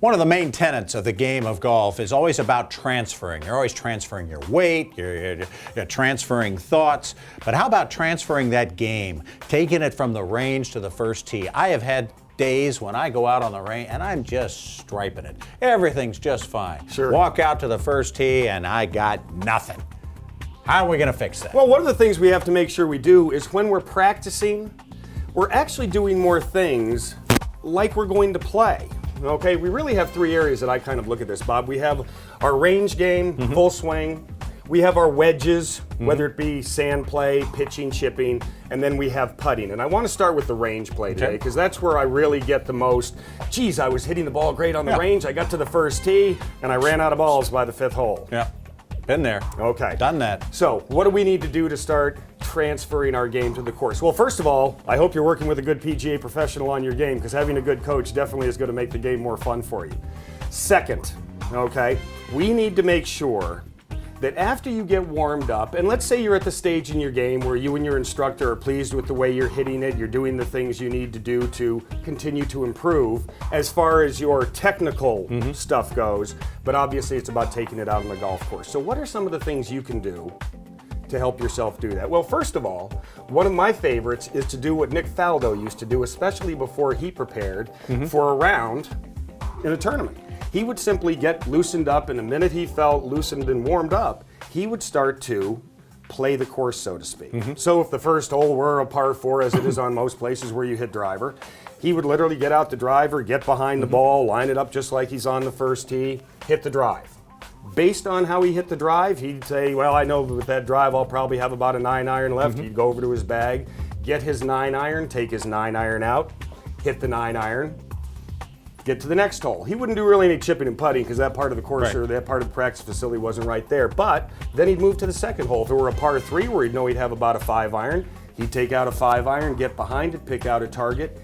One of the main tenets of the game of golf is always about transferring. You're always transferring your weight, you're transferring thoughts, but how about transferring that game, taking it from the range to the first tee? I have had days when I go out on the range and I'm just striping it. Everything's just fine. Sure. Walk out to the first tee and I got nothing. How are we going to fix that? Well, one of the things we have to make sure we do is when we're practicing, we're actually doing more things like we're going to play. Okay, we really have three areas that I kind of look at this, Bob. We have our range game, full swing. We have our wedges, whether it be sand play, pitching, chipping, and then we have putting. And I want to start with the range play today because that's where I really get the most, geez, I was hitting the ball great on the range. I got to the first tee and I ran out of balls by the fifth hole. Yeah, been there. Okay. Done that. So what do we need to do to start transferring our game to the course? Well, first of all, I hope you're working with a good PGA professional on your game because having a good coach definitely is going to make the game more fun for you. Second, okay, we need to make sure that after you get warmed up, and let's say you're at the stage in your game where you and your instructor are pleased with the way you're hitting it, you're doing the things you need to do to continue to improve as far as your technical stuff goes, but obviously it's about taking it out on the golf course. So what are some of the things you can do to help yourself do that? Well, first of all, one of my favorites is to do what Nick Faldo used to do, especially before he prepared for a round in a tournament. He would simply get loosened up, and the minute he felt loosened and warmed up, he would start to play the course, so to speak. So if the first hole were a par 4, as it is on most places where you hit driver, he would literally get out the driver, get behind the ball, line it up just like he's on the first tee, hit the drive. Based on how he hit the drive, he'd say, well, I know with that drive I'll probably have about a 9-iron left. He'd go over to his bag, get his 9-iron, take his 9-iron out, hit the 9-iron, get to the next hole. He wouldn't do really any chipping and putting because that part of the course or that part of the practice facility wasn't right there. But then he'd move to the second hole. If it were a par 3 where he'd know he'd have about a 5-iron, he'd take out a 5-iron, get behind it, pick out a target,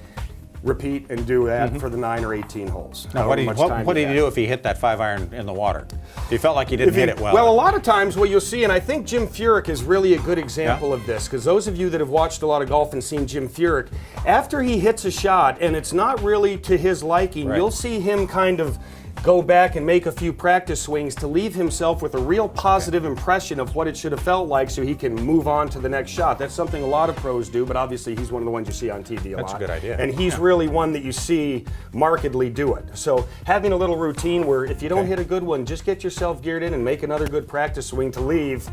repeat, and do that for the 9 or 18 holes. Now, what did he do if he hit that 5-iron in the water? If he felt like he didn't hit it well? Well, a lot of times what you'll see, and I think Jim Furyk is really a good example of this, because those of you that have watched a lot of golf and seen Jim Furyk, after he hits a shot and it's not really to his liking, you'll see him kind of go back and make a few practice swings to leave himself with a real positive impression of what it should have felt like so he can move on to the next shot. That's something a lot of pros do, but obviously he's one of the ones you see on TV a lot. That's a good idea. And he's really one that you see markedly do it. So having a little routine where if you don't hit a good one, just get yourself geared in and make another good practice swing to leave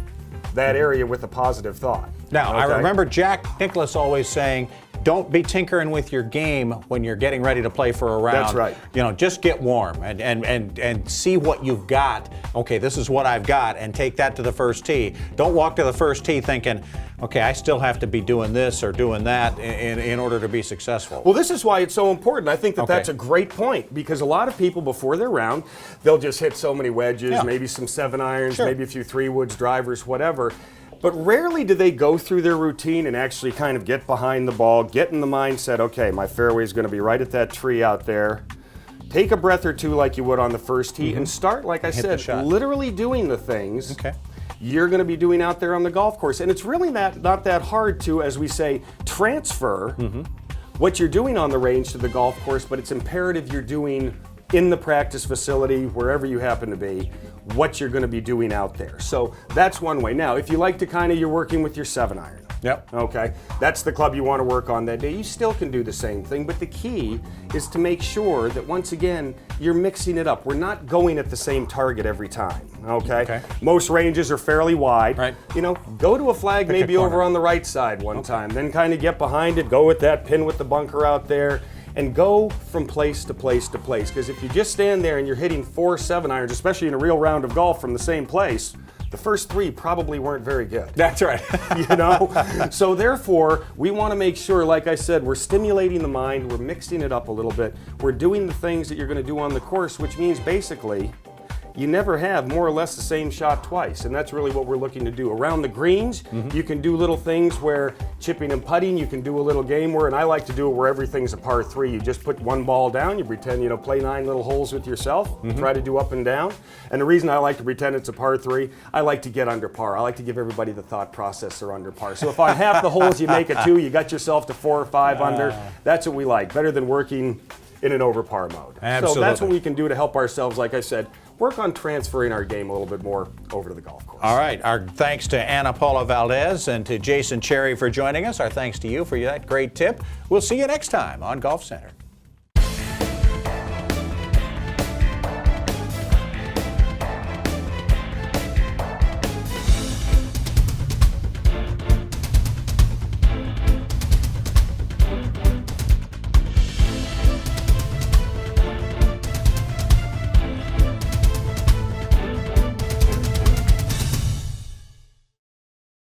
that area with a positive thought. Now, I remember Jack Nicklaus always saying, don't be tinkering with your game when you're getting ready to play for a round. That's right. You know, just get warm and see what you've got. Okay, this is what I've got, and take that to the first tee. Don't walk to the first tee thinking, okay, I still have to be doing this or doing that in order to be successful. Well, this is why it's so important. I think that that's a great point, because a lot of people before their round, they'll just hit so many wedges, maybe some 7-irons, maybe a few 3-woods, drivers, whatever. But rarely do they go through their routine and actually kind of get behind the ball, get in the mindset, okay, my fairway is going to be right at that tree out there. Take a breath or two like you would on the first tee and start, like I said, literally doing the things you're going to be doing out there on the golf course. And it's really not that hard to, as we say, transfer what you're doing on the range to the golf course, but it's imperative you're doing in the practice facility, wherever you happen to be, what you're going to be doing out there. So that's one way. Now, if you like to you're working with your 7-iron. Okay, that's the club you want to work on that day. You still can do the same thing, but the key is to make sure that once again, you're mixing it up. We're not going at the same target every time, okay? Most ranges are fairly wide. You know, go to a flag maybe over on the right side one time, then kind of get behind it, go with that pin with the bunker out there, and go from place to place to place. Because if you just stand there and you're hitting 4 7-irons, especially in a real round of golf from the same place, the first 3 probably weren't very good. That's right. You know? So therefore, we want to make sure, like I said, we're stimulating the mind, we're mixing it up a little bit, we're doing the things that you're going to do on the course, which means basically you never have more or less the same shot twice, and that's really what we're looking to do. Around the greens, you can do little things where chipping and putting, you can do a little game where, and I like to do it where everything's a par 3. You just put one ball down, you pretend, you know, play 9 little holes with yourself, try to do up and down. And the reason I like to pretend it's a par 3, I like to get under par. I like to give everybody the thought process they're under par. So if on half the holes you make a 2, you got yourself to 4 or 5 under. That's what we like. Better than working in an overpar mode. Absolutely. So that's what we can do to help ourselves, like I said, work on transferring our game a little bit more over to the golf course. All right. Our thanks to Ana Paula Valdez and to Jason Cherry for joining us. Our thanks to you for that great tip. We'll see you next time on Golf Center.